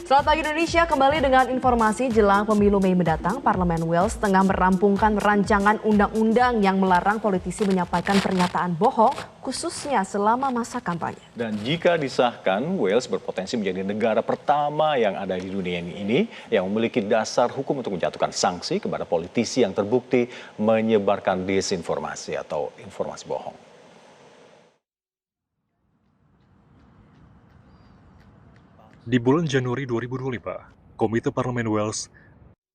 Selamat pagi Indonesia, kembali dengan informasi jelang pemilu Mei mendatang. Parlemen Wales tengah merampungkan rancangan undang-undang yang melarang politisi menyampaikan pernyataan bohong, khususnya selama masa kampanye. Dan jika disahkan, Wales berpotensi menjadi negara pertama yang ada di dunia ini yang memiliki dasar hukum untuk menjatuhkan sanksi kepada politisi yang terbukti menyebarkan disinformasi atau informasi bohong. Di bulan Januari 2025, Komite Parlemen Wales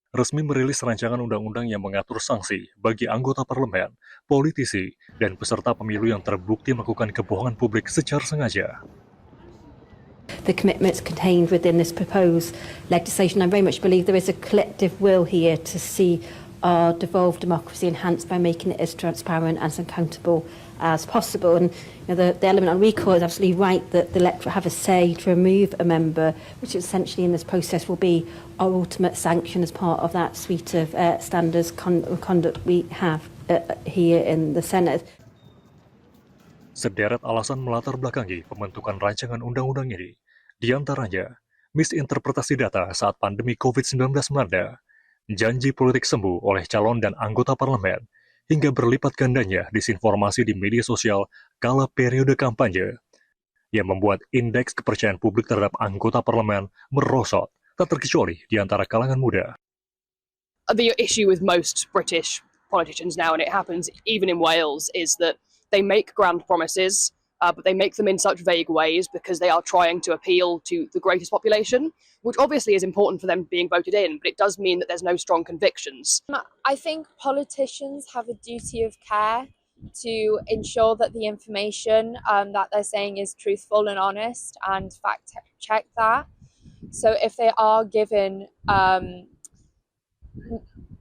resmi merilis rancangan undang-undang yang mengatur sanksi bagi anggota parlemen, politisi, dan peserta pemilu yang terbukti melakukan kebohongan publik secara sengaja. The commitments contained within this proposed legislation, I very much believe there is a collective will here to see our devolved democracy enhanced by making it as transparent and as accountable as possible. And the element on recall is absolutely right that the electorate have a say to remove a member, which essentially in this process will be our ultimate sanction as part of that suite of standards conduct we have here in the Senate. Sederet alasan melatar belakangi pembentukan rancangan undang-undang ini, diantaranya misinterpretasi data saat pandemi COVID-19 melanda, janji politik sembuh oleh calon dan anggota parlemen, hingga berlipat gandanya disinformasi di media sosial kala periode kampanye, yang membuat indeks kepercayaan publik terhadap anggota parlemen merosot, tak terkecuali di antara kalangan muda. The issue with most British politicians now, and it happens even in Wales, is that they make grand promises, but they make them in such vague ways because they are trying to appeal to the greatest population, which obviously is important for them being voted in, but it does mean that there's no strong convictions. I think politicians have a duty of care to ensure that the information that they're saying is truthful and honest and fact check that. So if they are given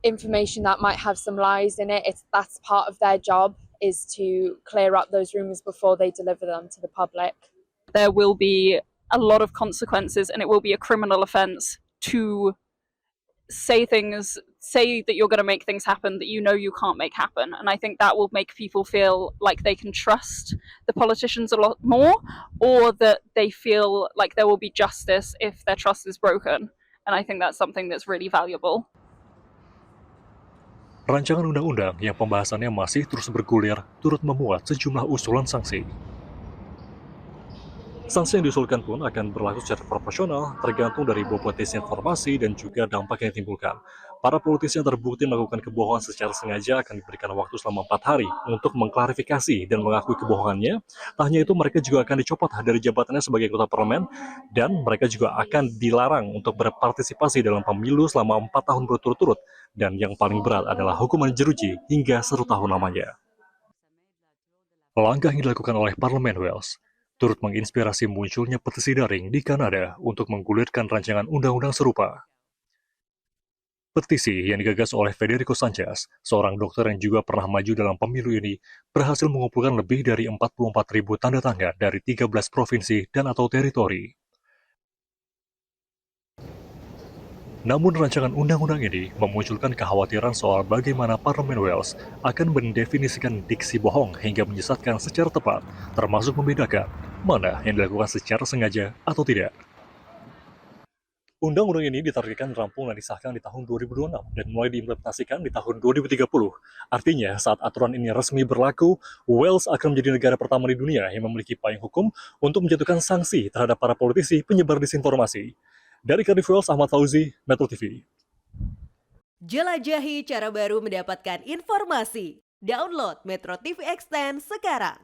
information that might have some lies in it, that's part of their job, is to clear up those rumours before they deliver them to the public. There will be a lot of consequences and it will be a criminal offence to say that you're going to make things happen that you know you can't make happen. And I think that will make people feel like they can trust the politicians a lot more, or that they feel like there will be justice if their trust is broken. And I think that's something that's really valuable. Rancangan undang-undang yang pembahasannya masih terus bergulir turut memuat sejumlah usulan sanksi. Sanksi yang diusulkan pun akan berlaku secara proporsional tergantung dari bobot disinformasi dan juga dampak yang ditimbulkan. Para politisi yang terbukti melakukan kebohongan secara sengaja akan diberikan waktu selama 4 hari untuk mengklarifikasi dan mengakui kebohongannya. Tak hanya itu, mereka juga akan dicopot dari jabatannya sebagai anggota parlemen, dan mereka juga akan dilarang untuk berpartisipasi dalam pemilu selama 4 tahun berturut-turut. Dan yang paling berat adalah hukuman jeruji hingga 1 tahun lamanya. Langkah yang dilakukan oleh Parlemen Wales turut menginspirasi munculnya petisi daring di Kanada untuk menggulirkan rancangan undang-undang serupa. Petisi yang digagas oleh Federico Sanchez, seorang dokter yang juga pernah maju dalam pemilu ini, berhasil mengumpulkan lebih dari 44.000 tanda tangan dari 13 provinsi dan atau teritori. Namun rancangan undang-undang ini memunculkan kekhawatiran soal bagaimana Parlemen Wales akan mendefinisikan diksi bohong hingga menyesatkan secara tepat, termasuk membedakan mana yang dilakukan secara sengaja atau tidak. Undang-undang ini ditargetkan rampung dan disahkan di tahun 2026 dan mulai diimplementasikan di tahun 2030. Artinya, saat aturan ini resmi berlaku, Wales akan menjadi negara pertama di dunia yang memiliki payung hukum untuk menjatuhkan sanksi terhadap para politisi penyebar disinformasi. Dari Cardiff Wales, Ahmad Fauzi, Metro TV. Jelajahi cara baru mendapatkan informasi. Download Metro TV Extend sekarang.